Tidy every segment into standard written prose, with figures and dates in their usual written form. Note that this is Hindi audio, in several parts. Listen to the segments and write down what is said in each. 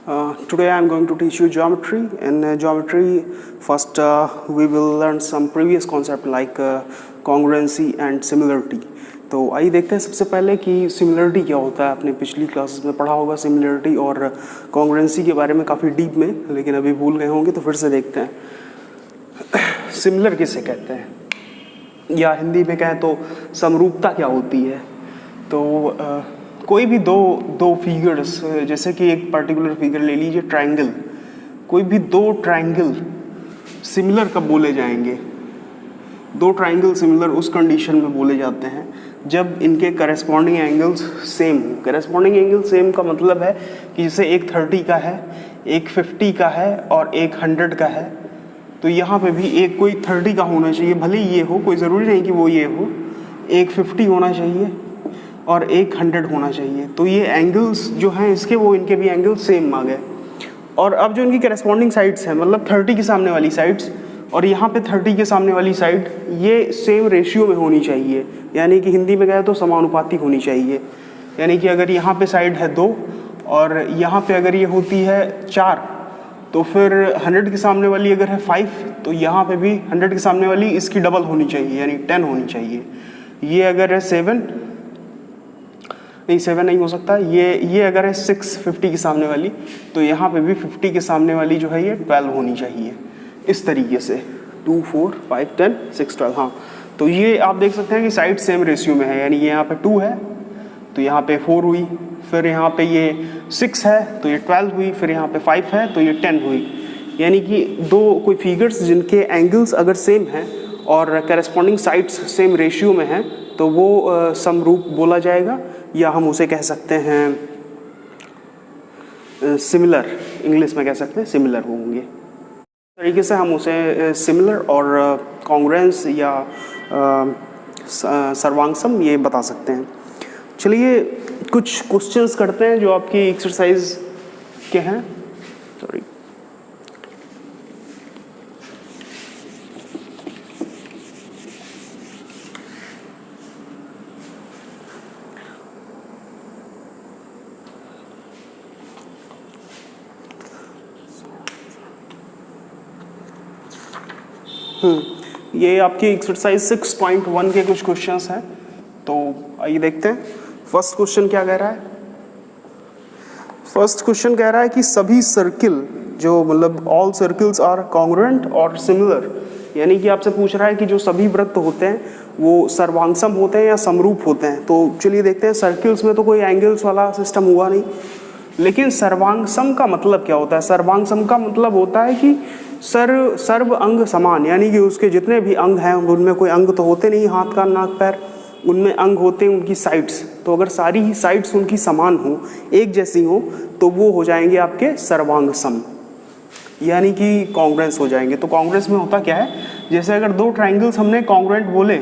Today I am going to teach you geometry. In geometry, first we will learn some previous concept like congruency and similarity. तो आइए देखते हैं सबसे पहले कि सिमिलरिटी क्या होता है. आपने पिछली क्लासेस में पढ़ा होगा सिमिलरिटी और कॉन्ग्रुएंसी के बारे में काफ़ी डीप में, लेकिन अभी भूल गए होंगे तो फिर से देखते हैं. सिमिलर किसे कहते हैं, या हिंदी में कहें तो समरूपता क्या होती है. तो कोई भी दो फिगर्स, जैसे कि एक पर्टिकुलर फिगर ले लीजिए ट्रायंगल, कोई भी दो ट्रायंगल सिमिलर कब बोले जाएंगे. दो ट्रायंगल सिमिलर उस कंडीशन में बोले जाते हैं जब इनके करस्पॉन्डिंग एंगल्स सेम हो. करस्पॉन्डिंग एंगल सेम का मतलब है कि जैसे एक 30 का है, एक 50 का है और एक 100 का है, तो यहाँ पे भी एक कोई 30 का होना चाहिए, भले ये हो, कोई ज़रूरी नहीं कि वो ये हो. एक 50 होना चाहिए और एक 100 होना चाहिए. तो ये एंगल्स जो हैं इसके, वो इनके भी एंगल्स सेम आ गए. और अब जो इनकी करस्पॉन्डिंग साइड्स हैं, मतलब 30 के सामने वाली साइड्स और यहाँ पे 30 के सामने वाली साइड, ये सेम रेशियो में होनी चाहिए. यानी कि हिंदी में कहें तो समानुपाती होनी चाहिए. यानी कि अगर यहाँ पे साइड है 2 और यहाँ पे अगर ये होती है 4, तो फिर 100 के सामने वाली अगर है 5, तो यहाँ पे भी 100 के सामने वाली इसकी डबल होनी चाहिए, यानी 10 होनी चाहिए. ये अगर है 7 नहीं हो सकता. ये अगर है 6 50 के सामने वाली, तो यहाँ पे भी 50 के सामने वाली जो है ये 12 होनी चाहिए. इस तरीके से 2 4 5 10 6 12. हाँ, तो ये आप देख सकते हैं कि साइड सेम रेशियो में है. यानी ये यहाँ पे 2 है तो यहाँ पे 4 हुई, फिर यहाँ पे ये 6 है तो ये 12 हुई, फिर यहाँ पे 5 है तो ये 10 हुई. यानी कि दो कोई फिगर्स जिनके एंगल्स अगर सेम हैं और करस्पॉन्डिंग साइड्स सेम रेशियो में हैं, तो वो समरूप बोला जाएगा, या हम उसे कह सकते हैं सिमिलर. इंग्लिश में कह सकते हैं सिमिलर होंगे. तरीके से हम उसे सिमिलर और कॉन्ग्रुएंस या सर्वांगसम ये बता सकते हैं. चलिए कुछ क्वेश्चंस करते हैं जो आपकी एक्सरसाइज के हैं. सॉरी, ये आपकी एक्सरसाइज 6.1 के कुछ क्वेश्चंस हैं. तो आइए देखते हैं. फर्स्ट क्वेश्चन क्या कह रहा है. फर्स्ट क्वेश्चन कह रहा है कि सभी सर्किल, जो मतलब ऑल सर्किल्स आर कॉन्ग्रुएंट और सिमिलर. यानी कि आपसे पूछ रहा है कि जो सभी वृत्त होते हैं वो सर्वांगसम होते हैं या समरूप होते हैं. तो चलिए देखते हैं. सर्किल्स में तो कोई एंगल्स वाला सिस्टम हुआ नहीं, लेकिन सर्वांगसम का मतलब क्या होता है. सर्वांगसम का मतलब होता है कि सर्व अंग समान. यानी कि उसके जितने भी अंग हैं उनमें कोई अंग तो होते नहीं, हाथ का नाक पैर, उनमें अंग होते हैं उनकी साइड्स. तो अगर सारी ही साइड्स उनकी समान हो, एक जैसी हो, तो वो हो जाएंगे आपके सर्वांगसम, यानी कि कॉन्ग्रुएंस हो जाएंगे. तो कॉन्ग्रुएंस में होता क्या है, जैसे अगर दो ट्राइंगल्स हमने कॉन्ग्रुएंट बोले,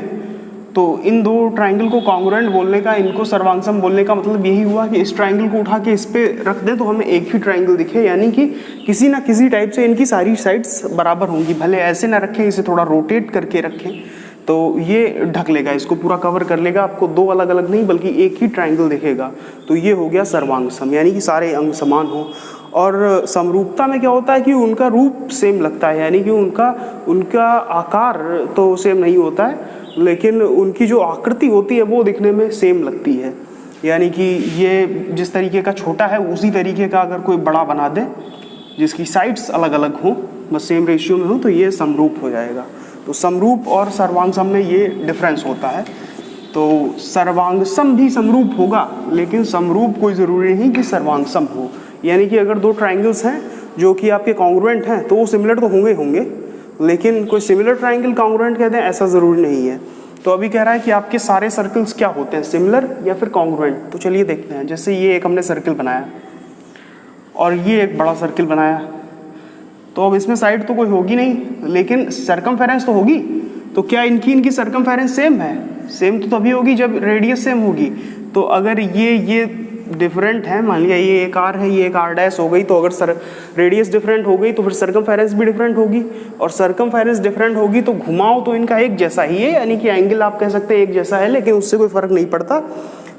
तो इन दो ट्राइंगल को कॉन्ग्रुएंट बोलने का, इनको सर्वांगसम बोलने का मतलब यही हुआ कि इस ट्राइंगल को उठा के इस पे रख दें तो हमें एक ही ट्राइंगल दिखे. यानी कि किसी ना किसी टाइप से इनकी सारी साइड्स बराबर होंगी. भले ऐसे ना रखें, इसे थोड़ा रोटेट करके रखें, तो ये ढक लेगा, इसको पूरा कवर कर लेगा. आपको दो अलग अलग नहीं बल्कि एक ही ट्राइंगल दिखेगा. तो ये हो गया सर्वांगसम, यानी कि सारे अंग समान हो. और समरूपता में क्या होता है कि उनका रूप सेम लगता है. यानी कि उनका आकार तो सेम नहीं होता है, लेकिन उनकी जो आकृति होती है वो दिखने में सेम लगती है. यानी कि ये जिस तरीके का छोटा है उसी तरीके का अगर कोई बड़ा बना दे जिसकी साइड्स अलग अलग हों, बस सेम रेशियो में हो, तो ये समरूप हो जाएगा. तो समरूप और सर्वांगसम में ये डिफरेंस होता है. तो सर्वांगसम भी समरूप होगा, लेकिन समरूप कोई ज़रूरी नहीं कि सर्वांगसम हो. यानी कि अगर दो ट्राइंगल्स हैं जो कि आपके कॉन्ग्रुएंट हैं तो वो सिमिलर तो होंगे, लेकिन कोई सिमिलर ट्राइंगल कॉन्ग्रुएंट कहते हैं ऐसा ज़रूरी नहीं है. तो अभी कह रहा है कि आपके सारे सर्कल्स क्या होते हैं, सिमिलर या फिर कॉन्ग्रुएंट. तो चलिए देखते हैं. जैसे ये एक हमने सर्कल बनाया और ये एक बड़ा सर्कल बनाया, तो अब इसमें साइड तो कोई होगी नहीं, लेकिन सर्कमफेरेंस तो होगी. तो क्या इनकी सर्कमफेरेंस सेम है. सेम तो तभी होगी जब रेडियस सेम होगी. तो अगर ये डिफरेंट है, मान लिया ये एक आर है, ये एक आर डैश हो गई, तो अगर रेडियस डिफरेंट हो गई तो फिर सर्कमफेरेंस भी डिफरेंट होगी. और सर्कमफेरेंस डिफरेंट होगी तो घुमाव तो इनका एक जैसा ही है. यानी कि एंगल आप कह सकते हैं एक जैसा है, लेकिन उससे कोई फर्क नहीं पड़ता.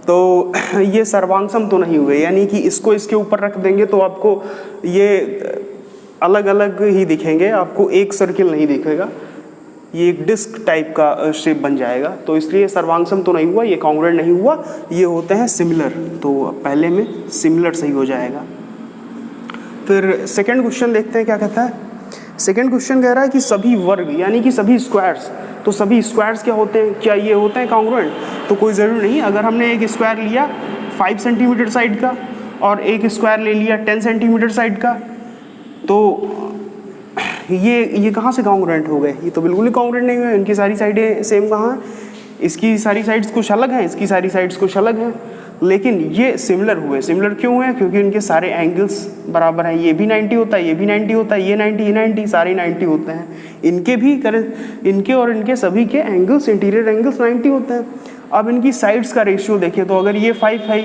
तो ये सर्वांग तो नहीं हुए, यानी कि इसको इसके ऊपर रख देंगे तो आपको ये अलग अलग ही दिखेंगे, आपको एक सर्किल नहीं दिखेगा, ये एक डिस्क टाइप का शेप बन जाएगा। तो इसलिए सर्वांग तो नहीं हुआ, ये कॉन्ग्रुएंट नहीं हुआ, ये होते हैं सिमिलर। तो पहले में सिमिलर सही हो जाएगा। फिर सेकंड क्वेश्चन देखते हैं क्या कहता है। सेकंड क्वेश्चन कह रहा है कि सभी वर्ग यानी कि सभी स्क्वायर्स, तो सभी स्क्वायर्स क्या होते हैं, क्या ये होते हैं कॉन्ग्रुएंट? तो कोई ज़रूरी नहीं। अगर हमने एक स्क्वायर लिया 5 सेंटीमीटर साइड का और एक स्क्वायर ले लिया 10 सेंटीमीटर साइड का, तो ये कहाँ से कॉन्ग्रुएंट हो गए? ये तो बिल्कुल ही कॉन्ग्रुएंट नहीं हुए। इनकी सारी साइडें सेम कहाँ हैं? इसकी सारी साइड्स कुछ अलग हैं, इसकी सारी साइड्स कुछ अलग हैं, लेकिन ये सिमिलर हुए। सिमिलर क्यों हुए? क्योंकि इनके सारे एंगल्स बराबर हैं। ये भी 90 होता है, ये भी 90 होता है, ये 90 सारे 90 होते हैं। इनके और इनके सभी के एंगल्स, इंटीरियर एंगल्स 90 होते हैं। अब इनकी साइड्स का रेशियो देखिए, तो अगर ये 5 है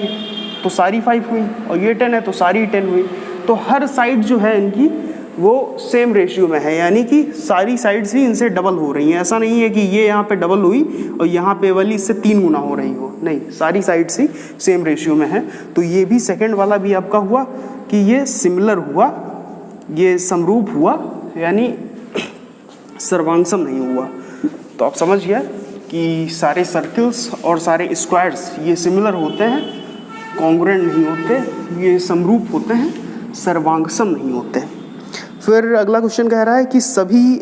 तो सारी 5 हुई, और ये 10 है तो सारी 10 हुई। तो हर साइड जो है इनकी वो सेम रेशियो में है, यानी कि सारी साइड्स ही इनसे डबल हो रही हैं। ऐसा नहीं है कि ये यहाँ पे डबल हुई और यहाँ पे वाली इससे 3 गुना हो रही हो, नहीं, सारी साइड्स ही सेम रेशियो में है। तो ये भी सेकंड वाला भी आपका हुआ कि ये सिमिलर हुआ, ये समरूप हुआ, यानी सर्वांगसम नहीं हुआ। तो आप समझ गए कि सारे सर्कल्स और सारे स्क्वायर्स ये सिमिलर होते हैं, कॉन्ग्रुएंट नहीं होते, ये समरूप होते हैं, सर्वांगसम नहीं होते। फिर अगला क्वेश्चन कह रहा है कि सभी,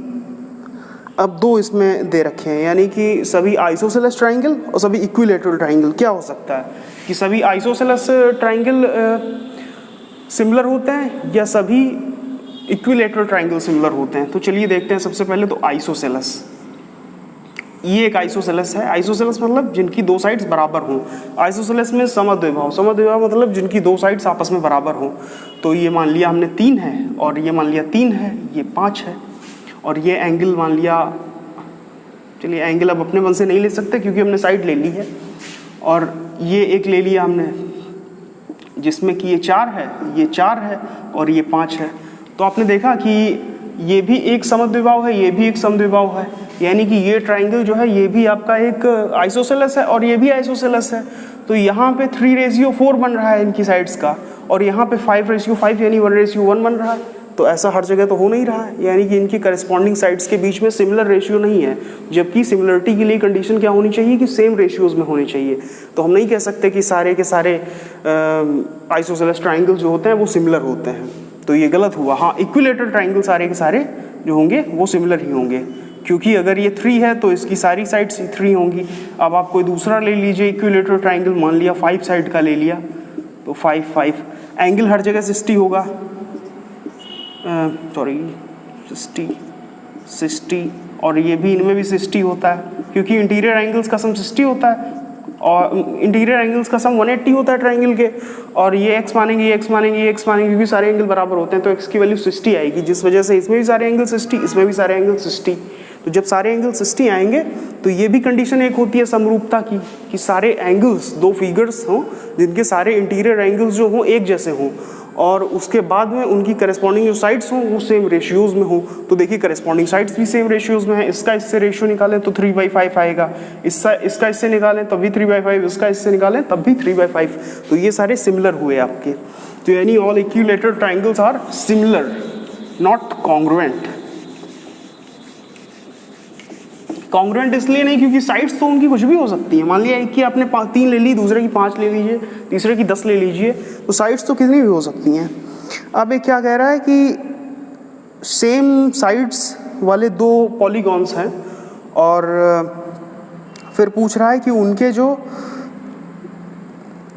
अब 2 इसमें दे रखे हैं, यानी कि सभी आइसोसेलेस ट्राइंगल और सभी इक्विलेटरल ट्राइंगल। क्या हो सकता है कि सभी आइसोसेलेस ट्राइंगल सिमिलर होते हैं या सभी इक्विलेटरल ट्राइंगल सिमिलर होते हैं? तो चलिए देखते हैं। सबसे पहले तो आइसोसेलेस, ये एक आइसोसेलेस है। आइसोसेलेस मतलब जिनकी 2 साइड्स बराबर हों। आइसोसेलेस में समद्विबाहु, समद्विबाहु मतलब जिनकी 2 साइड्स आपस में बराबर हों। तो ये मान लिया हमने 3 है, और ये मान लिया 3 है, ये 5 है, और ये एंगल मान लिया, चलिए एंगल अब अपने मन से नहीं ले सकते क्योंकि हमने साइड ले ली है, और ये एक ले लिया हमने जिसमें कि ये 4 है, ये 4 है और ये 5 है। तो आपने देखा कि ये भी एक समद्विबाहु है, ये भी एक समद्विबाहु है, यानी कि ये ट्राइंगल जो है ये भी आपका एक आइसोसेलेस है और ये भी आइसोसेलेस है। तो यहाँ पे 3:4 बन रहा है इनकी साइड्स का, और यहाँ पे 5:5 यानी 1:1 बन रहा है। तो ऐसा हर जगह तो हो नहीं रहा है, यानी कि इनकी करस्पॉन्डिंग साइड्स के बीच में सिमिलर रेशियो नहीं है, जबकि सिमिलरिटी के लिए कंडीशन क्या होनी चाहिए कि सेम रेशियोज में होनी चाहिए। तो हम नहीं कह सकते कि सारे के सारे आइसोसेलेस ट्राइंगल जो होते हैं वो सिमिलर होते हैं, तो ये गलत हुआ। हाँ, इक्विलेटरल ट्राइंगल सारे के सारे जो होंगे वो सिमिलर ही होंगे, क्योंकि अगर ये 3 है तो इसकी सारी साइड्स 3 होंगी। अब आप कोई दूसरा ले लीजिए इक्विलेटरल ट्राइंगल, मान लिया 5 साइड का ले लिया, तो 5 एंगल हर जगह 60 होगा, सॉरी 60, और ये भी इनमें भी 60 होता है, क्योंकि इंटीरियर एंगल्स का सम 60 होता है, और इंटीरियर एंगल्स का सम 180 होता है ट्राइंगल के, और ये x मानेंगे, ये x मानेंगे, ये x मानेंगे, क्योंकि सारे एंगल बराबर होते हैं, तो x की वैल्यू 60 आएगी, जिस वजह से इसमें भी सारे एंगल 60, इसमें भी सारे एंगल 60। तो जब सारे एंगल 60 आएंगे तो ये भी कंडीशन एक होती है समरूपता की, कि सारे एंगल्स 2 फिगर्स हों जिनके सारे इंटीरियर एंगल्स जो हों एक जैसे हों, और उसके बाद में उनकी करस्पॉन्डिंग जो साइड्स हों वो सेम रेशियोज में हों। तो देखिए करस्पॉन्डिंग साइड्स भी सेम रेशियोज में है। इसका इससे रेशियो निकालें तो 3/5 आएगा, इसका इससे निकालें तब भी 3/5, इसका इससे निकालें तब भी 3/5। तो ये सारे सिमिलर हुए आपके। तो यानी all equilateral triangles are similar, not congruent. Congruent इसलिए नहीं क्योंकि साइड्स तो उनकी कुछ भी हो सकती है। मान लिया एक की आपने 3 ले ली, दूसरे की 5 ले लीजिए, तीसरे की 10 ले लीजिए, तो साइड्स तो कितनी भी हो सकती हैं। अब एक क्या कह रहा है कि सेम साइड्स वाले 2 पॉलीगॉन्स हैं, और फिर पूछ रहा है कि उनके जो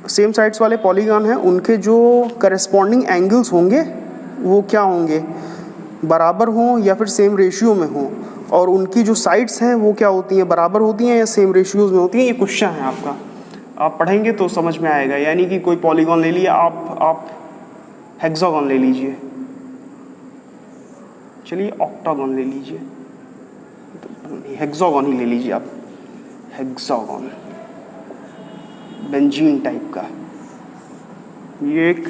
सेम साइड्स वाले पॉलीगॉन हैं उनके जो करस्पॉन्डिंग एंगल्स होंगे वो क्या होंगे, बराबर हों या फिर सेम रेशियो में हों, और उनकी जो साइड्स हैं वो क्या होती हैं, बराबर होती हैं या सेम रेशियोज में होती हैं। ये क्वेश्चन है आपका, आप पढ़ेंगे तो समझ में आएगा। यानी कि कोई पॉलीगॉन ले लिया, आप हेक्सागोन ले लीजिए, चलिए ऑक्टागोन ले लीजिए, हेक्सागोन ही ले लीजिए आप, हेक्सागोन बेंजीन टाइप का। ये एक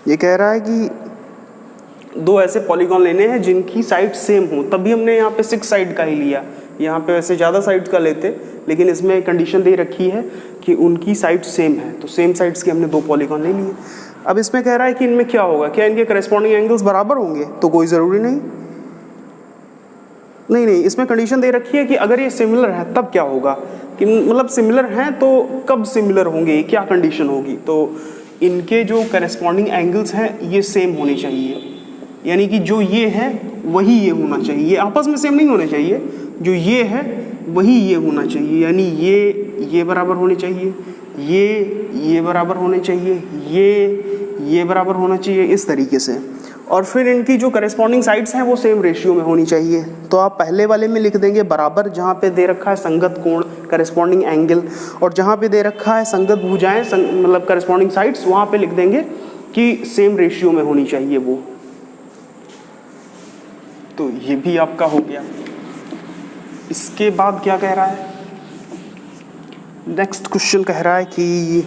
ये कह रहा है कि दो ऐसे पॉलीगॉन लेने हैं जिनकी साइड सेम हो, तभी हमने यहाँ पे 6 साइड का ही लिया। यहाँ पे वैसे ज़्यादा साइड का लेते, लेकिन इसमें कंडीशन दे रखी है कि उनकी साइड सेम है, तो सेम साइड्स के हमने 2 पॉलीगॉन ले लिए। अब इसमें कह रहा है कि इनमें क्या होगा, क्या इनके करस्पॉन्डिंग एंगल्स बराबर होंगे, तो कोई ज़रूरी नहीं। नहीं, इसमें कंडीशन दे रखी है कि अगर ये सिमिलर है तब क्या होगा, कि मतलब सिमिलर हैं तो कब सिमिलर होंगे, क्या कंडीशन होगी। तो इनके जो करस्पॉन्डिंग एंगल्स हैं ये सेम होने चाहिए, यानी कि जो ये है वही ये होना चाहिए, ये आपस में सेम नहीं होने चाहिए, जो ये है वही ये होना चाहिए, यानी ये बराबर होने चाहिए, ये बराबर होने चाहिए, ये बराबर होना चाहिए, इस तरीके से। और फिर इनकी जो करस्पॉन्डिंग साइड्स हैं वो सेम रेशियो में होनी चाहिए। तो आप पहले वाले में लिख देंगे बराबर, जहाँ पे दे रखा है संगत कोण करस्पॉन्डिंग एंगल, और जहाँ पे दे रखा है संगत भुजाएं मतलब करस्पॉन्डिंग साइड्स, वहाँ पे लिख देंगे कि सेम रेशियो में होनी चाहिए वो। तो ये भी आपका हो गया। इसके बाद क्या कह रहा है, नेक्स्ट क्वेश्चन कह रहा है कि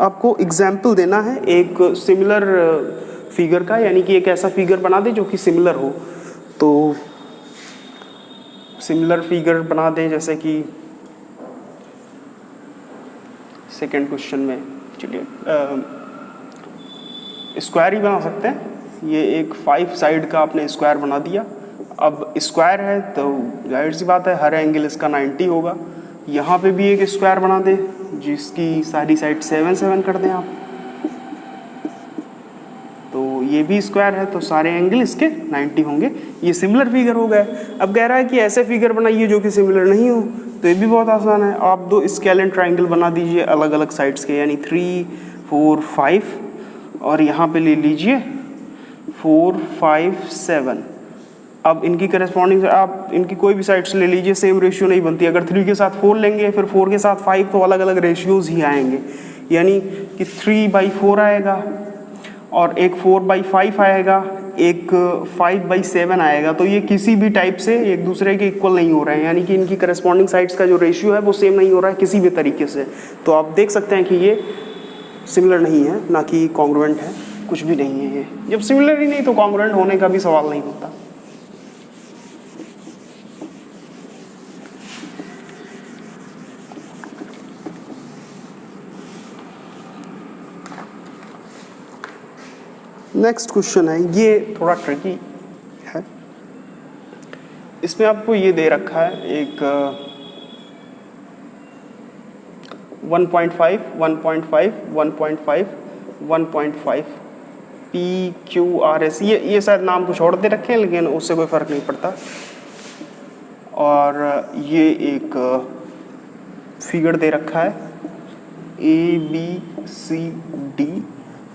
आपको एग्जाम्पल देना है एक सिमिलर फिगर का, यानी कि एक ऐसा फिगर बना दे जो कि सिमिलर हो। तो सिमिलर फिगर बना दे, जैसे कि सेकंड क्वेश्चन में, चलिए स्क्वायर ही बना सकते हैं। ये एक 5 साइड का आपने स्क्वायर बना दिया। अब स्क्वायर है तो जाहिर सी बात है हर एंगल इसका 90 होगा। यहाँ पे भी एक स्क्वायर बना दे जिसकी सारी साइड 7 कर दें आप, तो ये भी स्क्वायर है तो सारे एंगल इसके 90 होंगे। ये सिमिलर फिगर हो गया। अब कह रहा है कि ऐसे फिगर बनाइए जो कि सिमिलर नहीं हो, तो ये भी बहुत आसान है। आप 2 स्केलेन ट्राइंगल बना दीजिए अलग अलग साइड्स के, यानी 3, 4, 5, और यहाँ पे ले लीजिए 4, 5, 7। अब इनकी करस्पॉन्डिंग आप इनकी कोई भी साइड्स ले लीजिए, सेम रेशियो नहीं बनती। अगर 3 के साथ 4 लेंगे, फिर 4 के साथ 5, तो अलग अलग रेशियोज ही आएंगे, यानी कि 3/4 आएगा, और एक 4/5 आएगा, एक 5/7 आएगा। तो ये किसी भी टाइप से एक दूसरे के इक्वल नहीं हो रहे हैं, यानी कि इनकी करस्पॉन्डिंग साइड्स का जो रेशियो है वो सेम नहीं हो रहा है किसी भी तरीके से। तो आप देख सकते हैं कि ये सिमिलर नहीं है, ना कि कॉन्ग्रुएंट है, कुछ भी नहीं है ये। जब सिमिलर ही नहीं तो कॉन्ग्रुएंट होने का भी सवाल नहीं होता। नेक्स्ट क्वेश्चन है, ये थोड़ा ट्रिकी है। इसमें आपको ये दे रखा है एक 1.5, 1.5, 1.5, 1.5 PQRS, ये शायद नाम कुछ और दे रखे हैं, लेकिन उससे कोई फ़र्क नहीं पड़ता। और ये एक फिगर दे रखा है ABCD,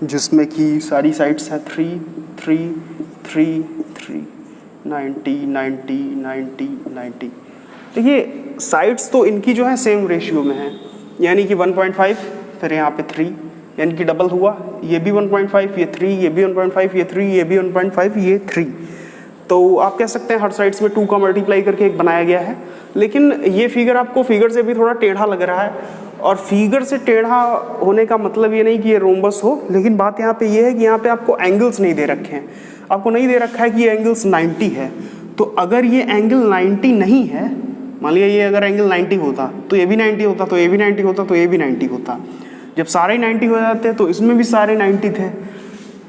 जिसमें कि सारी साइड्स हैं 3, 3, 3, 3, 90, 90, 90, 90। तो ये साइड्स तो इनकी जो है सेम रेशियो में है, यानी कि 1.5, फिर यहाँ पे 3, यानी कि डबल हुआ। ये भी 1.5, ये 3, ये भी 1.5, ये 3, ये भी 1.5, ये 3। तो आप कह सकते हैं हर साइड्स में 2 का मल्टीप्लाई करके एक बनाया गया है। लेकिन ये फिगर आपको फिगर से भी थोड़ा टेढ़ा लग रहा है, और फिगर से टेढ़ा होने का मतलब ये नहीं कि ये रोम्बस हो, लेकिन बात यहाँ पे ये है कि यहाँ पे आपको एंगल्स नहीं दे रखे हैं। आपको नहीं दे रखा है कि ये एंगल्स 90 है। तो अगर ये एंगल 90 नहीं है, मान लिया ये अगर एंगल 90 होता तो ये भी 90 होता, तो ये भी 90 होता, तो ये भी 90 होता। जब सारे 90 हो जाते तो इसमें भी सारे 90 थे।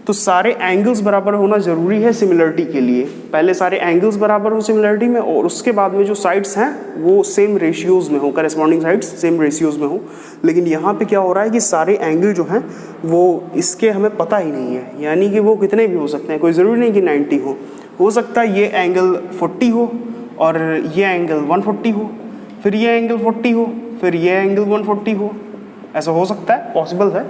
तो सारे एंगल्स बराबर होना ज़रूरी है सिमिलरिटी के लिए। पहले सारे एंगल्स बराबर हो सिमिलरिटी में, और उसके बाद में जो साइड्स हैं वो सेम रेशियोज में हो, करस्पॉन्डिंग साइड्स सेम रेशियोज में हो। लेकिन यहाँ पे क्या हो रहा है कि सारे एंगल जो हैं वो इसके हमें पता ही नहीं है, यानी कि वो कितने भी हो सकते हैं, कोई ज़रूरी नहीं कि 90 हो सकता है ये एंगल 40 हो, और ये एंगल 140 हो, फिर ये एंगल 40 हो, फिर ये एंगल 140 हो। ऐसा हो सकता है, पॉसिबल है,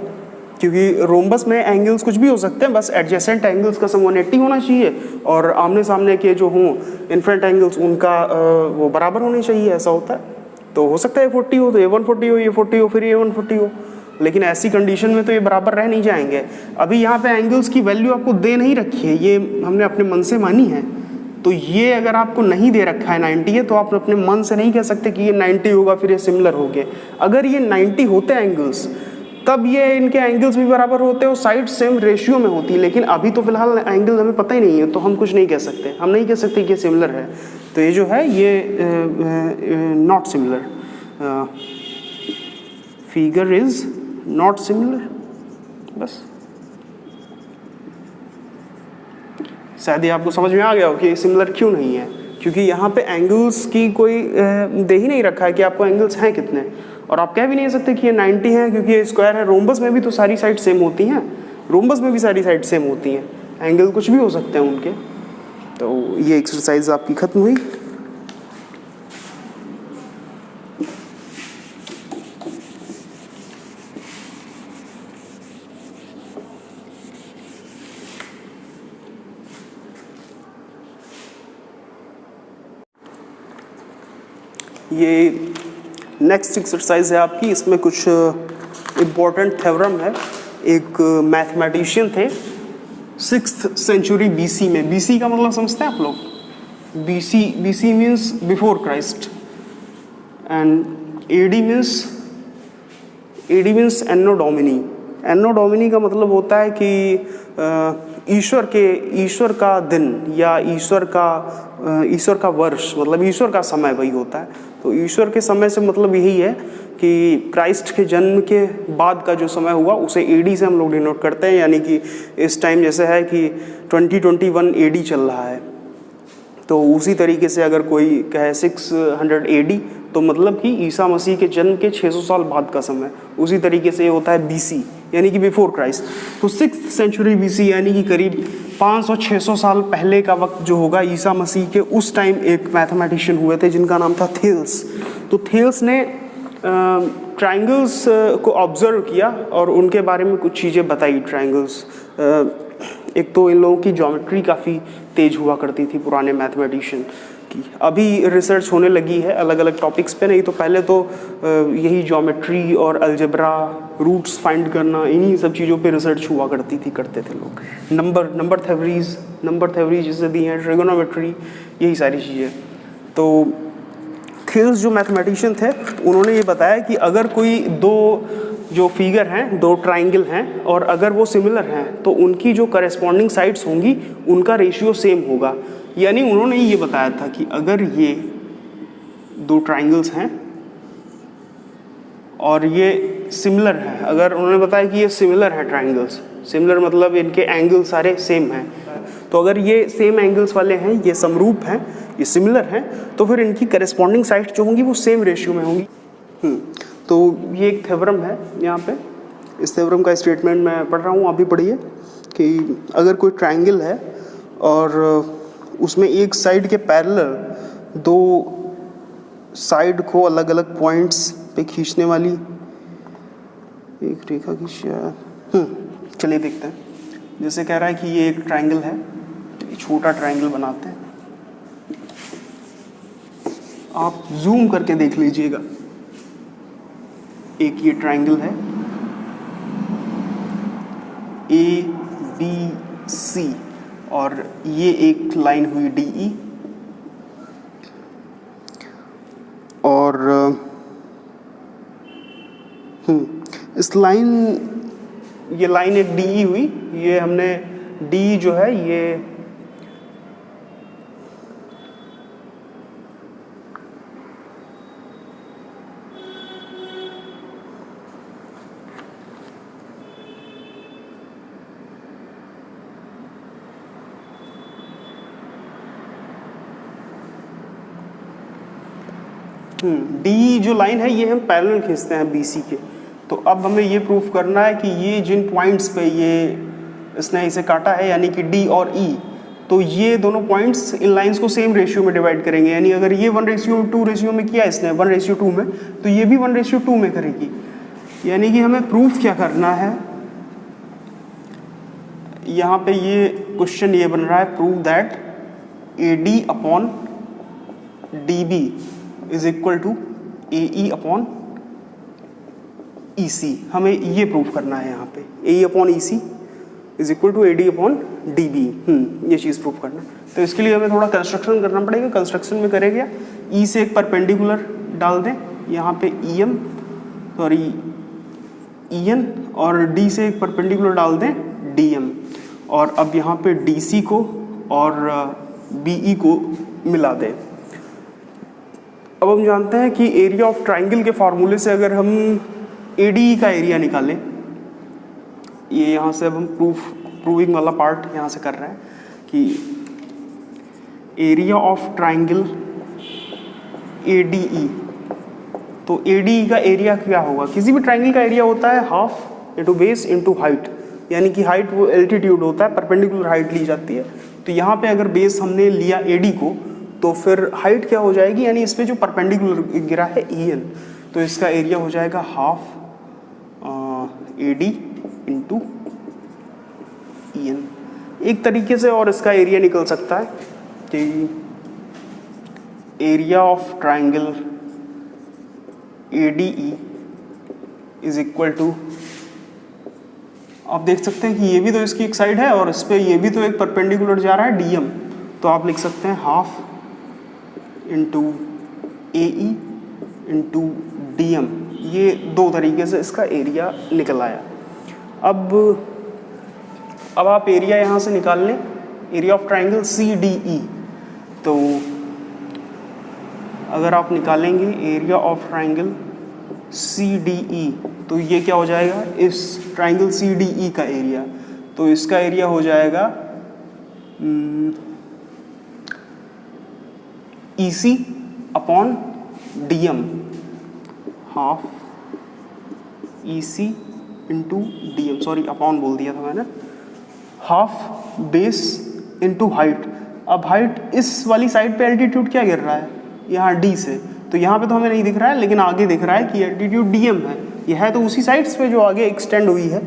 क्योंकि रोम्बस में एंगल्स कुछ भी हो सकते हैं, बस एडजेसेंट एंगल्स का सम 180 होना चाहिए, और आमने सामने के जो हों इनफ्रंट एंगल्स उनका वो बराबर होने चाहिए। ऐसा होता है। तो हो सकता है 40 हो तो ये 140 हो, ये 40 हो, फिर ये 140 हो। लेकिन ऐसी कंडीशन में तो ये बराबर रह नहीं जाएंगे। अभी यहाँ पे एंगल्स की वैल्यू आपको दे नहीं रखी है, ये हमने अपने मन से मानी है। तो ये अगर आपको नहीं दे रखा है 90 है, तो आप अपने मन से नहीं कह सकते कि ये 90 होगा फिर ये सिमिलर हो गए। अगर ये 90 होते एंगल्स तब ये इनके एंगल्स भी बराबर होते हैं और साइड सेम रेशियो में होती है। लेकिन अभी तो फिलहाल एंगल हमें पता ही नहीं है, तो हम कुछ नहीं कह सकते, हम नहीं कह सकते कि ये सिमिलर है। तो ये जो है ये not similar, figure is not similar. बस शायद ये आपको समझ में आ गया हो कि सिमिलर क्यों नहीं है, क्योंकि यहाँ पे एंगल्स की कोई दे ही नहीं रखा है कि आपको एंगल्स हैं कितने, और आप कह भी नहीं सकते कि ये 90 है क्योंकि ये स्क्वायर है। रोम्बस में भी तो सारी साइड सेम होती हैं, रोम्बस में भी सारी साइड सेम होती हैं, एंगल कुछ भी हो सकते हैं उनके। तो ये एक्सरसाइज आपकी खत्म हुई। ये नेक्स्ट एक्सरसाइज है आपकी, इसमें कुछ इम्पोर्टेंट थ्योरम है। एक मैथमेटिशियन थे 6th सेंचुरी BC में। BC का मतलब समझते हैं आप लोग? BC means before Christ, and AD means Anno Domini. Anno Domini का मतलब होता है कि ईश्वर का दिन या ईश्वर का वर्ष, मतलब ईश्वर का समय वही होता है। तो ईश्वर के समय से मतलब यही है कि क्राइस्ट के जन्म के बाद का जो समय हुआ उसे AD से हम लोग डिनोट करते हैं। यानी कि इस टाइम जैसे है कि 2021 AD चल रहा है, तो उसी तरीके से अगर कोई कहे 600 AD तो मतलब कि ईसा मसीह के जन्म के 600 साल बाद का समय। उसी तरीके से ये होता है BC यानी कि बिफोर क्राइस्ट। तो 6th सेंचुरी BC यानी कि करीब 500-600 साल पहले का वक्त जो होगा ईसा मसीह के, उस टाइम एक मैथमेटिशियन हुए थे जिनका नाम था थेल्स। तो थेल्स ने ट्रायंगल्स को ऑब्जर्व किया और उनके बारे में कुछ चीज़ें बताई। ट्रायंगल्स, एक तो इन लोगों की ज्योमेट्री काफ़ी तेज हुआ करती थी पुराने मैथमेटिशियन की। अभी रिसर्च होने लगी है अलग अलग टॉपिक्स पे, नहीं तो पहले तो यही ज्योमेट्री और अलजेब्रा, रूट्स फाइंड करना, इन्हीं सब चीज़ों पे रिसर्च हुआ करते थे लोग। नंबर थ्योरीज जैसे दी हैं, ट्रिगोनोमेट्री, यही सारी चीज़ें। तो थेल्स जो मैथमेटिशियन थे उन्होंने ये बताया कि अगर कोई दो जो फिगर हैं, दो ट्राइंगल हैं, और अगर वो सिमिलर हैं तो उनकी जो करस्पॉन्डिंग साइड्स होंगी उनका रेशियो सेम होगा। यानी उन्होंने ये बताया था कि अगर ये दो ट्राइंगल्स हैं और ये सिमिलर है, अगर उन्होंने बताया कि ये सिमिलर है ट्राइंगल्स, सिमिलर मतलब इनके एंगल सारे सेम हैं, तो अगर ये सेम एंगल्स वाले हैं, ये समरूप हैं, ये सिमिलर हैं, तो फिर इनकी करस्पॉन्डिंग साइड्स जो होंगी वो सेम रेशियो में होंगी। तो ये एक थ्योरम है यहाँ पे। इस थ्योरम का स्टेटमेंट मैं पढ़ रहा हूँ, आप भी पढ़िए कि अगर कोई ट्राइंगल है और उसमें एक साइड के पैरेलल दो साइड को अलग अलग पॉइंट्स पे खींचने वाली एक रेखा खींचिए। चलिए देखते हैं। जैसे कह रहा है कि ये एक ट्राइंगल है, छोटा ट्राइंगल बनाते हैं। आप जूम करके देख लीजिएगा। एक ये ट्राइंगल है ABC और ये एक लाइन हुई DE, और इस लाइन, ये लाइन एक DE हुई, ये हमने DE जो है ये DE जो लाइन है ये हम पैरेलल खींचते हैं BC के। तो अब हमें ये प्रूफ करना है कि ये जिन पॉइंट्स पे ये इसने इसे काटा है यानी कि D और E, तो ये दोनों पॉइंट्स इन लाइंस को सेम रेशियो में डिवाइड करेंगे। यानी अगर ये 1:2 रेशियो में किया इसने 1:2 में, तो ये भी 1:2 में करेगी। यानी कि हमें प्रूफ क्या करना है, यहाँ पे ये क्वेश्चन ये बन रहा है, prove that AD upon DB is equal to AE upon EC। हमें ये प्रूफ करना है यहाँ पे, AE upon EC is equal to AD upon DB। ये चीज़ प्रूफ करना। तो इसके लिए हमें थोड़ा कंस्ट्रक्शन करना पड़ेगा। कंस्ट्रक्शन में करेंगे, E से एक परपेंडिकुलर डाल दें यहाँ पे EM, सॉरी EN और D से एक परपेंडिकुलर डाल दें DM, और अब यहाँ पे DC को और BE को मिला दें। अब हम जानते हैं कि एरिया ऑफ ट्राइंगल के फार्मूले से अगर हम ADE का एरिया निकालें, ये यहाँ से अब हम प्रूविंग वाला पार्ट यहाँ से कर रहे हैं कि एरिया ऑफ ट्राइंगल ADE, तो ADE का एरिया क्या होगा? किसी भी ट्राइंगल का एरिया होता है half into base into height, यानी कि हाइट वो एल्टीट्यूड होता है, परपेंडिकुलर हाइट ली जाती है। तो यहाँ पे अगर बेस हमने लिया AD को, तो फिर हाइट क्या हो जाएगी, यानी इस पे जो परपेंडिकुलर गिरा है EN, तो इसका एरिया हो जाएगा हाफ AD इंटू EN। एक तरीके से और इसका एरिया निकल सकता है कि area of triangle ADE is equal to, आप देख सकते हैं कि ये भी तो इसकी एक साइड है और इस पे ये भी तो एक परपेंडिकुलर जा रहा है DM, तो आप लिख सकते हैं half into AE into DM। ये दो तरीके से इसका एरिया निकल आया। अब आप एरिया यहाँ से निकाल लें, एरिया ऑफ ट्राइंगल CDE। तो अगर आप निकालेंगे एरिया ऑफ ट्राइंगल CDE, तो ये क्या हो जाएगा, इस ट्राइंगल CDE का एरिया, तो इसका एरिया हो जाएगा EC upon DM, half EC into DM, sorry upon बोल दिया था मैंने, हाफ बेस इंटू हाइट। अब हाइट इस वाली साइड पे एल्टीट्यूड क्या गिर रहा है, यहाँ D से, तो यहाँ पे तो हमें नहीं दिख रहा है, लेकिन आगे दिख रहा है कि एल्टीट्यूड DM है, यह है तो उसी साइड्स पे जो आगे एक्सटेंड हुई है।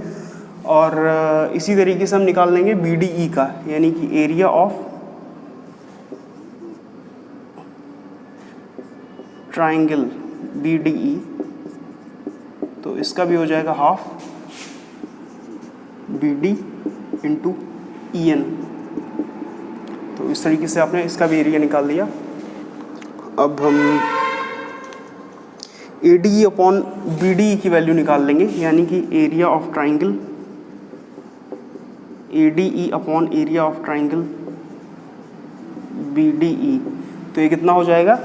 और इसी तरीके से हम निकाल लेंगे BDE का, यानी कि एरिया ऑफ ट्राइंगल BDE, तो इसका भी हो जाएगा हाफ BD इंटू EN। तो इस तरीके से आपने इसका भी एरिया निकाल लिया। अब हम ADE अपॉन BDE की वैल्यू निकाल लेंगे, यानी कि area of triangle ADE upon area of triangle BDE, तो ये कितना हो जाएगा,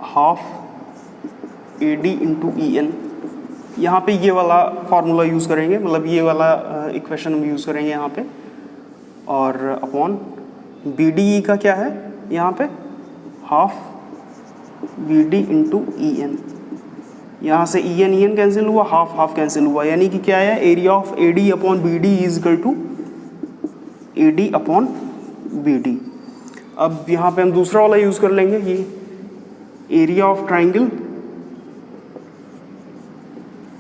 हाफ AD इंटू EN। यहाँ पे ये वाला फार्मूला यूज़ करेंगे, मतलब ये वाला इक्वेशन हम यूज़ करेंगे यहाँ पे, और अपॉन BDE का क्या है यहाँ पे, हाफ BD इंटू EN। यहाँ से EN कैंसिल हुआ, हाफ हाफ कैंसिल हुआ, यानी कि क्या है, area of AD upon BD is equal to AD upon BD। अब यहाँ पे हम दूसरा वाला यूज़ कर लेंगे, ये area of triangle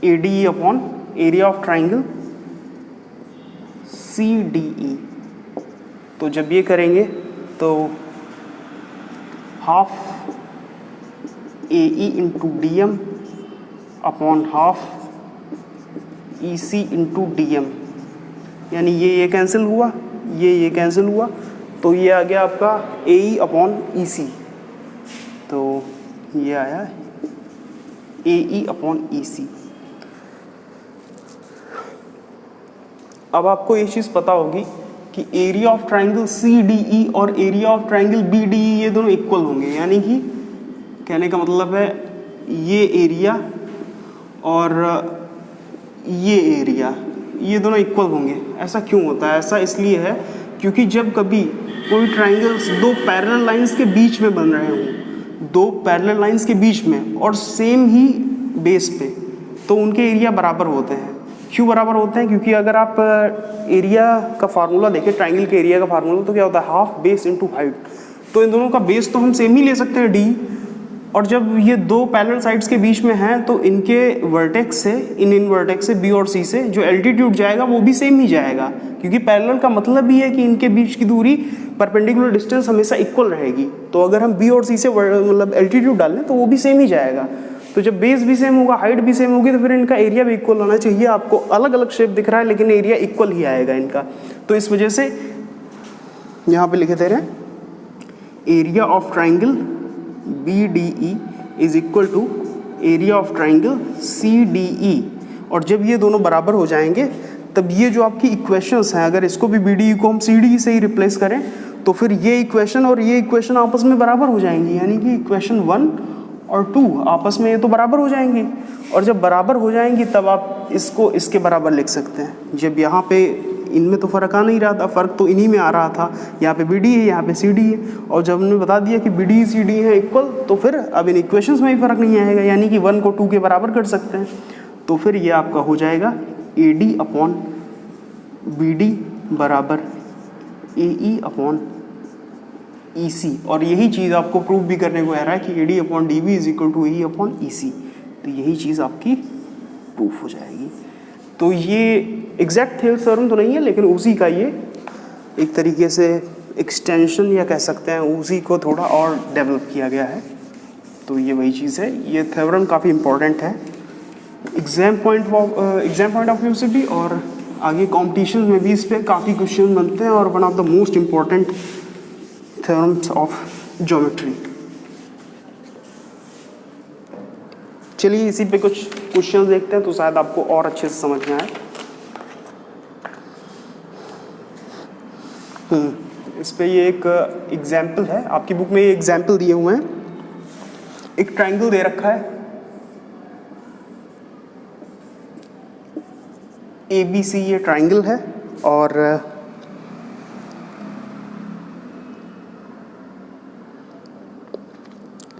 ADE upon area of triangle CDE। तो जब ये करेंगे तो half AE into DM upon half EC into DM, यानी ये कैंसिल हुआ, ये कैंसिल हुआ, तो ये आ गया आपका AE अपॉन EC, तो ये आया AE अपॉन EC। अब आपको ये चीज़ पता होगी कि एरिया ऑफ ट्राइंगल CDE और एरिया ऑफ ट्राइंगल BDE ये दोनों इक्वल होंगे, यानी कि कहने का मतलब है ये एरिया और ये एरिया ये दोनों इक्वल होंगे। ऐसा क्यों होता है? ऐसा इसलिए है क्योंकि जब कभी कोई ट्राइंगल्स दो पैरेलल लाइंस के बीच में बन रहे हों, दो पैरेलल लाइंस के बीच में और सेम ही बेस पे, तो उनके एरिया बराबर होते हैं। क्यों बराबर होते हैं? क्योंकि अगर आप एरिया का फार्मूला देखें, ट्राइंगल के एरिया का फार्मूला, तो क्या होता है, हाफ बेस इंटू हाइट। तो इन दोनों का बेस तो हम सेम ही ले सकते हैं D, और जब ये दो पैरेलल साइड्स के बीच में हैं तो इनके वर्टेक्स से इन वर्टेक्स से B और C से जो एल्टीट्यूड जाएगा वो भी सेम ही जाएगा, क्योंकि पैरेलल का मतलब भी है कि इनके बीच की दूरी परपेंडिकुलर डिस्टेंस हमेशा इक्वल रहेगी। तो अगर हम B और C से मतलब एल्टीट्यूड डालें तो वो भी सेम ही जाएगा। तो जब बेस भी सेम होगा, हाइट भी सेम होगी, तो फिर इनका एरिया भी इक्वल होना चाहिए। आपको अलग अलग शेप दिख रहा है लेकिन एरिया इक्वल ही आएगा इनका। तो इस वजह से यहाँ पे लिखे दे रहे हैं area of triangle BDE is equal to area of triangle C D E. और जब ये दोनों बराबर हो जाएंगे तब ये जो आपकी इक्वेशंस हैं, अगर इसको भी बी डी ई को हम सी डी ई से ही रिप्लेस करें तो फिर ये इक्वेशन और ये इक्वेशन आपस में बराबर हो जाएंगी, यानी कि इक्वेशन 1 और 2 आपस में ये तो बराबर हो जाएंगी। और जब बराबर हो जाएंगी तब आप इसको इसके बराबर लिख सकते हैं। जब यहाँ पे इनमें तो फ़र्क आ नहीं रहा था, फ़र्क तो इन्हीं में आ रहा था, यहाँ पे बी डी है यहाँ पे सी डी है, और जब हमने बता दिया कि बी डी सी डी है इक्वल, तो फिर अब इन इक्वेशंस में भी फ़र्क नहीं आएगा, यानी कि 1 को 2 के बराबर कर सकते हैं। तो फिर ये आपका हो जाएगा A D upon B D बराबर ए ई अपॉन ई सी। और यही चीज़ आपको प्रूव भी करने को आ रहा है कि A D upon D B is equal to A upon E C. तो यही चीज़ आपकी प्रूफ हो जाएगी। तो ये एग्जैक्ट थेल्स थ्योरम तो नहीं है, लेकिन उसी का ये एक तरीके से एक्सटेंशन या कह सकते हैं, उसी को थोड़ा और डेवलप किया गया है। तो ये वही चीज़ है। ये थ्योरम काफ़ी इंपॉर्टेंट है एग्ज़ाम पॉइंट ऑफ व्यू से भी, और आगे कॉम्पिटिशन में भी इस पर काफ़ी क्वेश्चन बनते हैं, और one of the most important theorems of geometry. चलिए इसी पे कुछ क्वेश्चंस देखते हैं, तो शायद आपको और अच्छे से समझ में आए। इस पे ये एक एग्जाम्पल है, आपकी बुक में ये एग्जाम्पल दिए हुए हैं। एक ट्राइंगल दे रखा है ए बी सी, ये ट्राइंगल है, और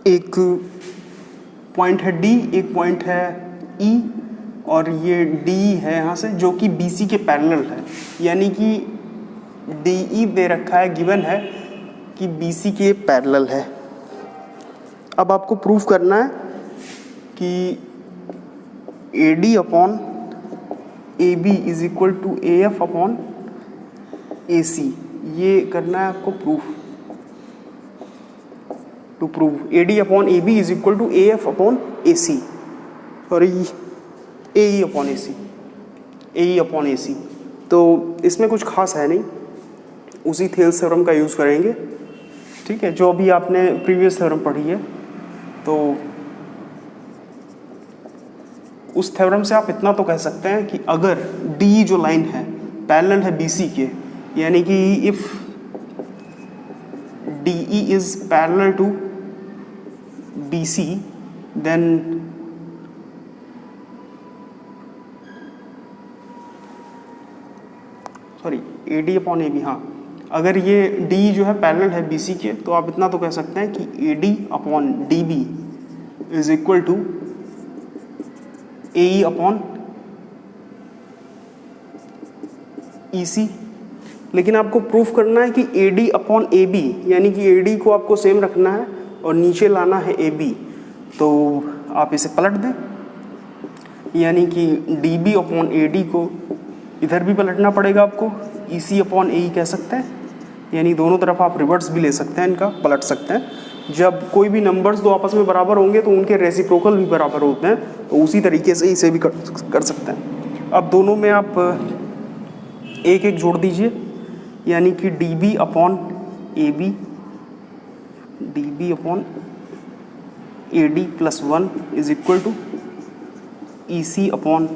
एक पॉइंट है डी, एक पॉइंट है ई, और ये डी है यहाँ से, जो कि बी सी के पैरेलल है, यानी कि डी ई दे रखा है, गिवन है कि बी सी के पैरेलल है। अब आपको प्रूफ करना है कि A D upon A B is equal to A F upon A C, ये करना है आपको proof. To prove A D upon A B is equal to A F upon A C, sorry A E upon A C, A E upon A C. तो इसमें कुछ खास है नहीं, उसी थेल्स थ्योरम का यूज़ करेंगे, ठीक है, जो अभी आपने प्रीवियस थ्योरम पढ़ी है। तो उस थ्योरम से आप इतना तो कह सकते हैं कि अगर डी जो लाइन है पैरेलल है बी सी के, यानी कि if D E is parallel to B C, then sorry A D upon A B, हाँ, अगर ये डी जो है पैरेलल है बी सी के, तो आप इतना तो कह सकते हैं कि A D upon D B is equal to A E upon E C. लेकिन आपको प्रूफ करना है कि A D upon A B, यानी कि ए डी को आपको सेम रखना है और नीचे लाना है ए बी, तो आप इसे पलट दें, यानी कि D B upon A D को इधर भी पलटना पड़ेगा आपको, ई सी अपॉन ए ई कह सकते हैं, यानी दोनों तरफ आप रिवर्स भी ले सकते हैं, इनका पलट सकते हैं। जब कोई भी नंबर्स दो आपस में बराबर होंगे तो उनके रेसिप्रोकल भी बराबर होते हैं, तो उसी तरीके से इसे भी कर सकते हैं। अब दोनों में आप एक एक जोड़ दीजिए, यानी कि D B upon A B, D B upon A D plus 1 is equal to E C upon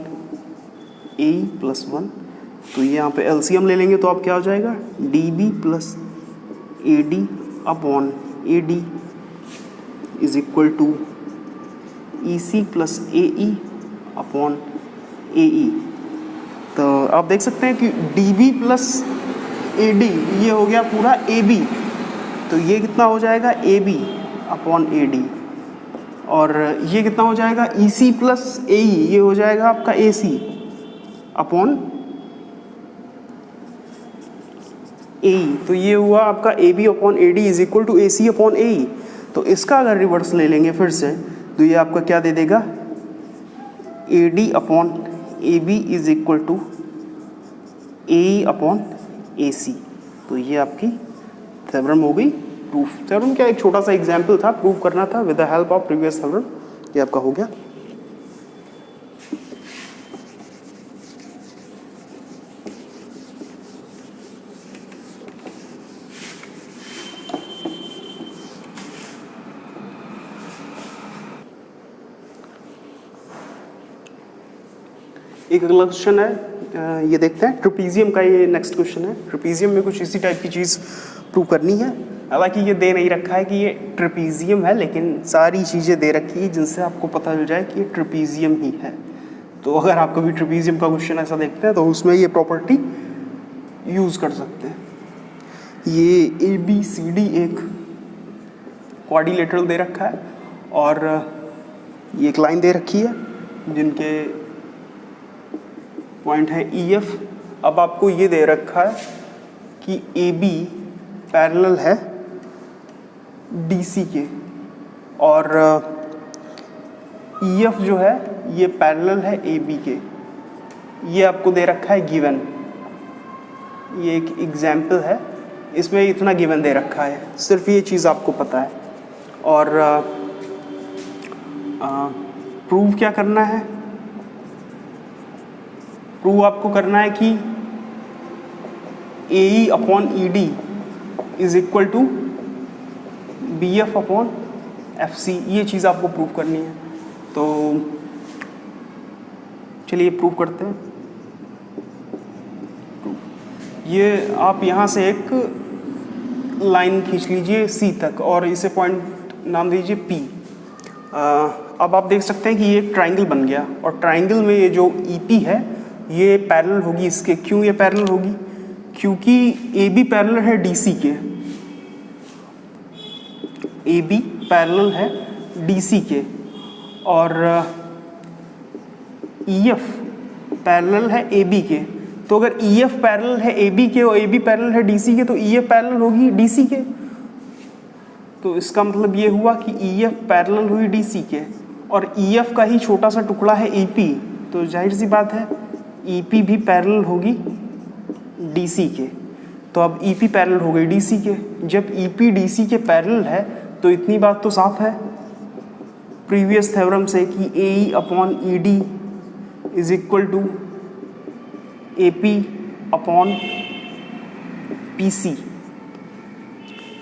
A E plus 1। तो ये यहाँ पे एलसीएम ले लेंगे तो आप क्या हो जाएगा, D B plus A D upon A D is equal to E C plus A E upon A E. तो आप देख सकते हैं कि D B plus A D ये हो गया पूरा ए बी, तो ये कितना हो जाएगा A B upon A D, और ये कितना हो जाएगा ई सी प्लस ए ई, ये हो जाएगा आपका ए सी अपॉन ए ई। तो ये हुआ आपका A B upon A D is equal to A C upon A E. तो इसका अगर रिवर्स ले लेंगे फिर से, तो ये आपका क्या दे देगा, A D upon A B is equal to A E upon A C. तो ये आपकी थ्योरम हो गई प्रूफ। थ्योरम क्या, एक छोटा सा एग्जाम्पल था, प्रूव करना था with the help of previous theorem. ये आपका हो गया। एक अगला क्वेश्चन है, ये देखते हैं ट्रेपीजियम का। ये नेक्स्ट क्वेश्चन है, ट्रेपीजियम में कुछ इसी टाइप की चीज़ प्रूव करनी है। हालांकि ये दे नहीं रखा है कि ये ट्रेपीजियम है, लेकिन सारी चीज़ें दे रखी है जिनसे आपको पता चल जाए कि ये ट्रेपीजियम ही है। तो अगर आप कभी ट्रेपीजियम का क्वेश्चन ऐसा देखते हैं तो उसमें ये प्रॉपर्टी यूज़ कर सकते हैं। ये ABCD एक क्वाड्रिलेटरल दे रखा है और ये एक लाइन दे रखी है जिनके पॉइंट है EF। अब आपको ये दे रखा है कि AB पैरेलल है DC के और EF जो है ये पैरेलल है AB के। ये आपको दे रखा है गिवन। ये एक एग्जाम्पल है, इसमें इतना गिवन दे रखा है, सिर्फ ये चीज़ आपको पता है। और प्रूव क्या करना है? प्रूव आपको करना है कि AE upon ED is equal to BF upon FC। ये चीज़ आपको प्रूव करनी है। तो चलिए प्रूव करते हैं। ये आप यहाँ से एक लाइन खींच लीजिए C तक और इसे पॉइंट नाम दीजिए P। अब आप देख सकते हैं कि ये एक ट्राइंगल बन गया और ट्राइंगल में ये जो EP है ये पैरेलल होगी इसके। क्यों ये पैरेलल होगी? क्योंकि AB पैरेलल है DC के। AB पैरेलल है DC के और EF पैरेलल है AB के। तो अगर EF पैरेलल है AB के और AB पैरेलल है DC के तो EF पैरेलल होगी DC के। तो इसका मतलब ये हुआ कि EF पैरेलल हुई DC के और EF का ही छोटा सा टुकड़ा है EP, तो जाहिर सी बात है EP भी पैरेलल होगी DC के। तो अब EP पैरेलल हो गई DC के। जब EP DC के पैरेलल है तो इतनी बात तो साफ है प्रीवियस थ्योरम से कि AE upon ED is equal to AP upon PC।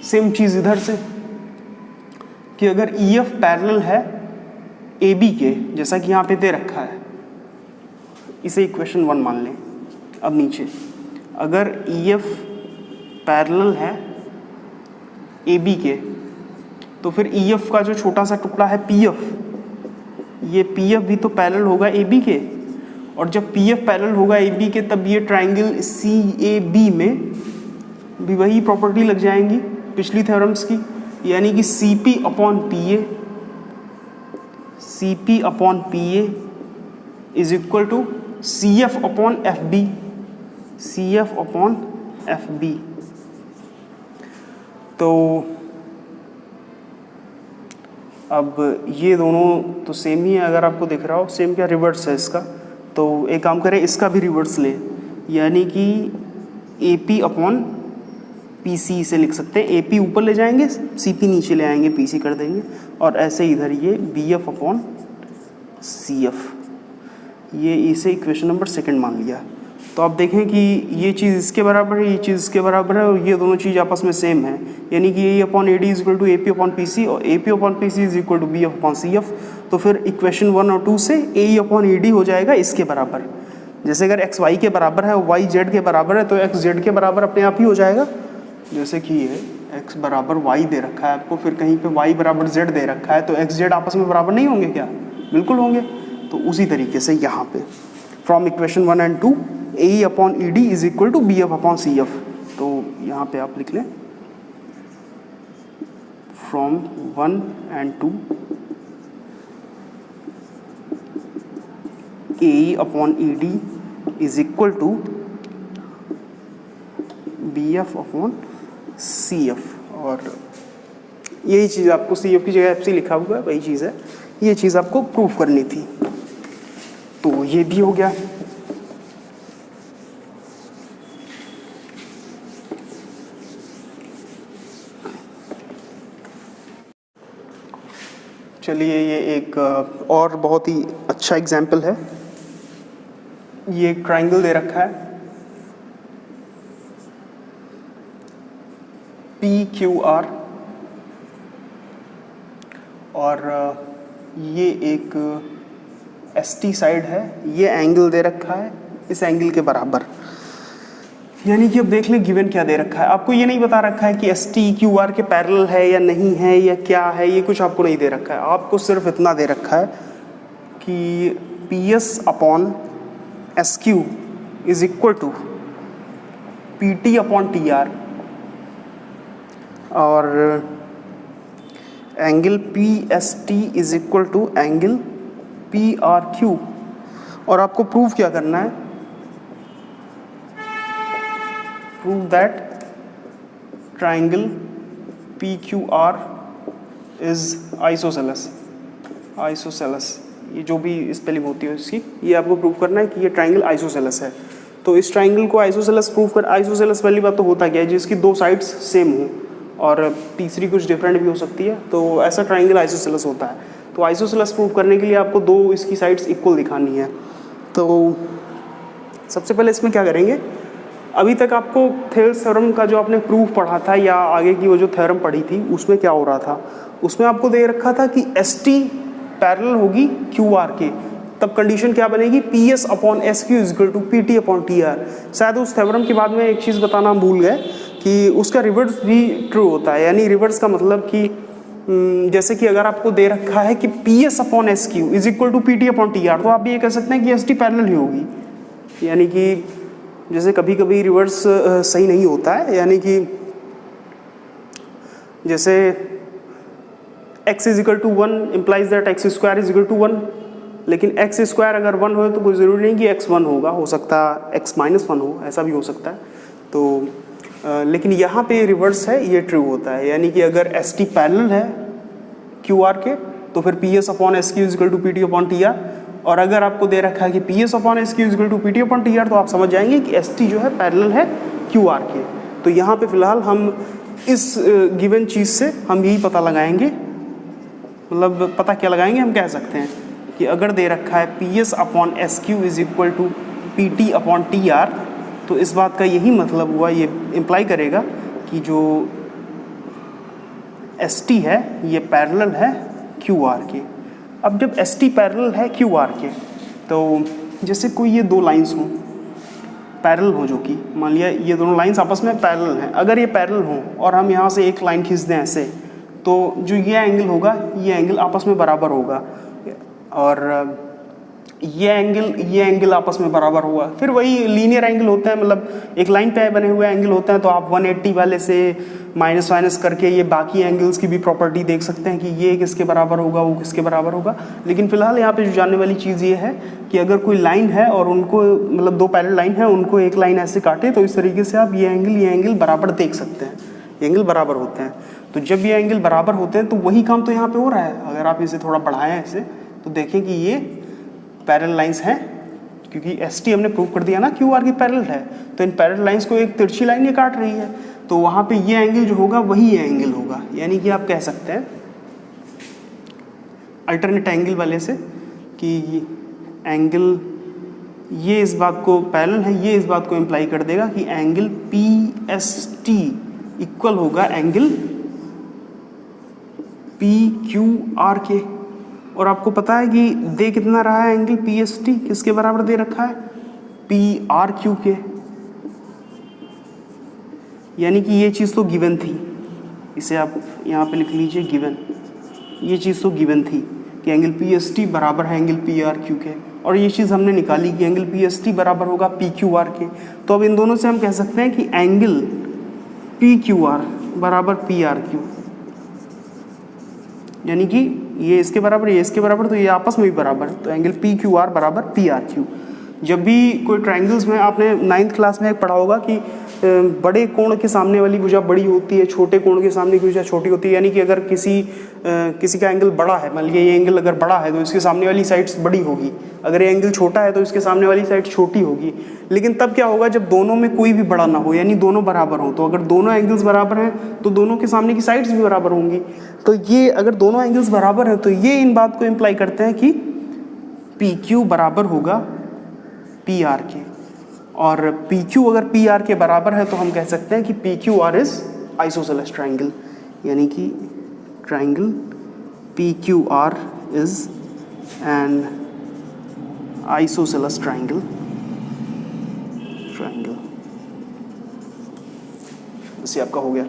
Same चीज़ इधर से कि अगर EF पैरेलल है AB के, जैसा कि यहाँ पे दे रखा है, इसे इक्वेशन 1 मान लें। अब नीचे अगर EF पैरेलल है AB के तो फिर EF का जो छोटा सा टुकड़ा है PF, ये PF भी तो पैरेलल होगा AB के। और जब PF पैरेलल होगा AB के तब ये ट्राइंगल CAB में भी वही प्रॉपर्टी लग जाएंगी पिछली थ्योरम्स की, यानी कि CP upon PA is equal to CF upon FB। तो अब ये दोनों तो सेम ही है, अगर आपको दिख रहा हो। सेम क्या, रिवर्स है इसका। तो एक काम करें, इसका भी रिवर्स लें, यानी कि AP अपॉन PC इसे लिख सकते हैं। AP ऊपर ले जाएंगे, CP नीचे ले आएंगे, PC कर देंगे। और ऐसे इधर ये BF अपॉन CF, ये इसे इक्वेशन नंबर 2 मान लिया। तो आप देखें कि ये चीज़ इसके बराबर है, ये चीज़ इसके बराबर है और ये दोनों चीज़ आपस में सेम है, यानी कि AE upon AD is equal to AP upon PC और AP upon PC is equal to BF upon CF। तो फिर इक्वेशन 1 और 2 से AE अपॉन AD हो जाएगा इसके बराबर। जैसे अगर x y के बराबर है और y z के बराबर है तो x z के बराबर अपने आप ही हो जाएगा। जैसे कि ये x बराबर y दे रखा है आपको, फिर कहीं पे y बराबर z दे रखा है, तो x z आपस में बराबर नहीं होंगे क्या? बिल्कुल होंगे। तो उसी तरीके से यहाँ पे from equation 1 and 2 AE upon ED is equal to BF upon CF। तो यहाँ पे आप लिख लें from 1 and 2 AE upon ED is equal to BF upon CF। और यही चीज़ आपको CF की जगह FC लिखा हुआ है, वही चीज़ है, ये चीज़ आपको प्रूफ करनी थी। तो ये भी हो गया। चलिए ये एक और बहुत ही अच्छा एग्जाम्पल है। ये एक ट्राइंगल दे रखा है PQR और ये एक ST साइड है, ये एंगल दे रखा है इस एंगल के बराबर। यानी कि अब देख लें गिवन क्या दे रखा है। आपको ये नहीं बता रखा है कि ST QR के पैरेलल है या नहीं है या क्या है, ये कुछ आपको नहीं दे रखा है। आपको सिर्फ इतना दे रखा है कि PS upon SQ is equal to PT upon TR और angle PST is equal to angle PRQ। और आपको प्रूव क्या करना है? Prove that triangle PQR is isosceles. ये जो भी स्पेलिंग होती है इसकी, ये आपको प्रूव करना है कि ये ट्राइंगल आइसोसेलेस है। तो इस ट्राइंगल को आइसोसेलेस प्रूव कर, आइसोसेलेस पहली बात तो होता क्या है, जिसकी दो साइड्स सेम हो और तीसरी कुछ डिफरेंट भी हो सकती है, तो ऐसा ट्राइंगल आइसोसेलेस होता है। तो आइसोसेलेस प्रूव करने के लिए आपको दो इसकी साइड्स इक्वल दिखानी है। तो सबसे पहले इसमें क्या करेंगे, अभी तक आपको थेल्स थ्योरम का जो आपने प्रूफ पढ़ा था या आगे की वो जो थ्योरम पढ़ी थी, उसमें क्या हो रहा था, उसमें आपको दे रखा था कि ST पैरेलल होगी QR के, तब कंडीशन क्या बनेगी, PS upon SQ is equal to PT upon TR। शायद उस थ्योरम के बाद में एक चीज़ बताना भूल गए कि उसका रिवर्स भी ट्रू होता है। यानी रिवर्स का मतलब कि जैसे कि अगर आपको दे रखा है कि PS upon SQ is equal to PT upon TR, तो आप भी ये कह सकते हैं कि ST पैरेलल ही होगी। यानी कि जैसे कभी कभी रिवर्स सही नहीं होता है, यानी कि जैसे x is equal to 1 implies that x square is equal to 1, लेकिन x स्क्वायर अगर 1 हो तो कोई ज़रूरी नहीं कि x 1 होगा, हो सकता x माइनस 1 हो, ऐसा भी हो सकता है। तो लेकिन यहाँ पे रिवर्स है, ये ट्रू होता है। यानी कि अगर ST पैरेलल है QR के तो फिर PS upon SQ is equal to PT upon TR, और अगर आपको दे रखा है कि PS upon SQ is equal to PT upon TR, तो आप समझ जाएंगे कि ST जो है पैरेलल है QR के। तो यहाँ पे फिलहाल हम इस गिवन चीज़ से हम यही पता लगाएंगे, मतलब पता क्या लगाएंगे, हम कह सकते हैं कि अगर दे रखा है PS upon SQ is equal to PT upon TR, तो इस बात का यही मतलब हुआ, ये इम्प्लाई करेगा कि जो ST है ये पैरेलल है QR के। अब जब ST पैरेलल है QR के, तो जैसे कोई ये दो लाइंस हों पैरेलल हो, जो कि मान लिया ये दोनों लाइंस आपस में पैरेलल हैं, अगर ये पैरेलल हों और हम यहाँ से एक लाइन खींच दें ऐसे, तो जो ये एंगल होगा ये एंगल आपस में बराबर होगा, और ये एंगल आपस में बराबर हुआ। फिर वही लीनियर एंगल होते हैं, मतलब एक लाइन पे बने हुए एंगल होते हैं, तो आप 180 वाले से माइनस करके ये बाकी एंगल्स की भी प्रॉपर्टी देख सकते हैं कि ये किसके बराबर होगा, वो किसके बराबर होगा। लेकिन फिलहाल यहाँ पे जो जानने वाली चीज़ ये है कि अगर कोई लाइन है और उनको, मतलब दो पैरेलल लाइन है, उनको एक लाइन ऐसे काटे, तो इस तरीके से आप ये एंगल बराबर देख सकते हैं, ये एंगल बराबर होते हैं। तो जब ये एंगल बराबर होते हैं तो वही काम तो यहाँ पे हो रहा है। अगर आप इसे थोड़ा बढ़ाएं ऐसे, तो देखें कि ये पैरेलल लाइंस हैं, क्योंकि ST हमने प्रूव कर दिया ना QR की पैरेलल है, तो इन पैरेलल लाइंस को एक तिरछी लाइन ये काट रही है, तो वहाँ पे ये एंगल जो होगा वही ये एंगल होगा। यानी कि आप कह सकते हैं अल्टरनेट एंगल वाले से कि एंगल ये इस बात को पैरेलल है, ये इस बात को इम्प्लाई कर देगा कि एंगल PST इक्वल होगा एंगल PQR के। और आपको पता है कि दे कितना रहा है एंगल PST, किसके बराबर दे रखा है, PRQ के। यानी कि ये चीज़ तो गिवन थी, इसे आप यहाँ पे लिख लीजिए गिवन, ये चीज़ तो गिवन थी कि एंगल PST बराबर है एंगल PRQ के, और ये चीज़ हमने निकाली कि एंगल PST बराबर होगा PQR के। तो अब इन दोनों से हम कह सकते हैं कि एंगल PQR बराबर PRQ, यानी कि ये इसके बराबर, ये इसके बराबर, तो ये आपस में भी बराबर है, तो एंगल PQR बराबर PRQ। जब भी कोई ट्रायंगल्स में आपने 9th क्लास में पढ़ा होगा कि बड़े कोण के सामने वाली भुजा बड़ी होती है, छोटे कोण के सामने की भुजा छोटी होती है। यानी कि अगर किसी का एंगल बड़ा है, मान लीजिए ये एंगल अगर बड़ा है तो इसके सामने वाली साइड्स बड़ी होगी, अगर ये एंगल छोटा है तो इसके सामने वाली साइड छोटी होगी। लेकिन तब क्या होगा, जब दोनों में कोई भी बड़ा ना हो, यानी दोनों बराबर हों। तो अगर दोनों एंगल्स बराबर हैं तो दोनों के सामने की साइड्स भी बराबर होंगी। तो ये अगर दोनों एंगल्स बराबर हैं तो ये इन बात को इम्प्लाई करते हैं कि PQ बराबर होगा PR के, और PQ अगर PR के बराबर है तो हम कह सकते हैं कि PQR इज आइसोसेलेस ट्राइंगल, यानी कि triangle PQR is an isosceles triangle, बस ये आपका हो गया।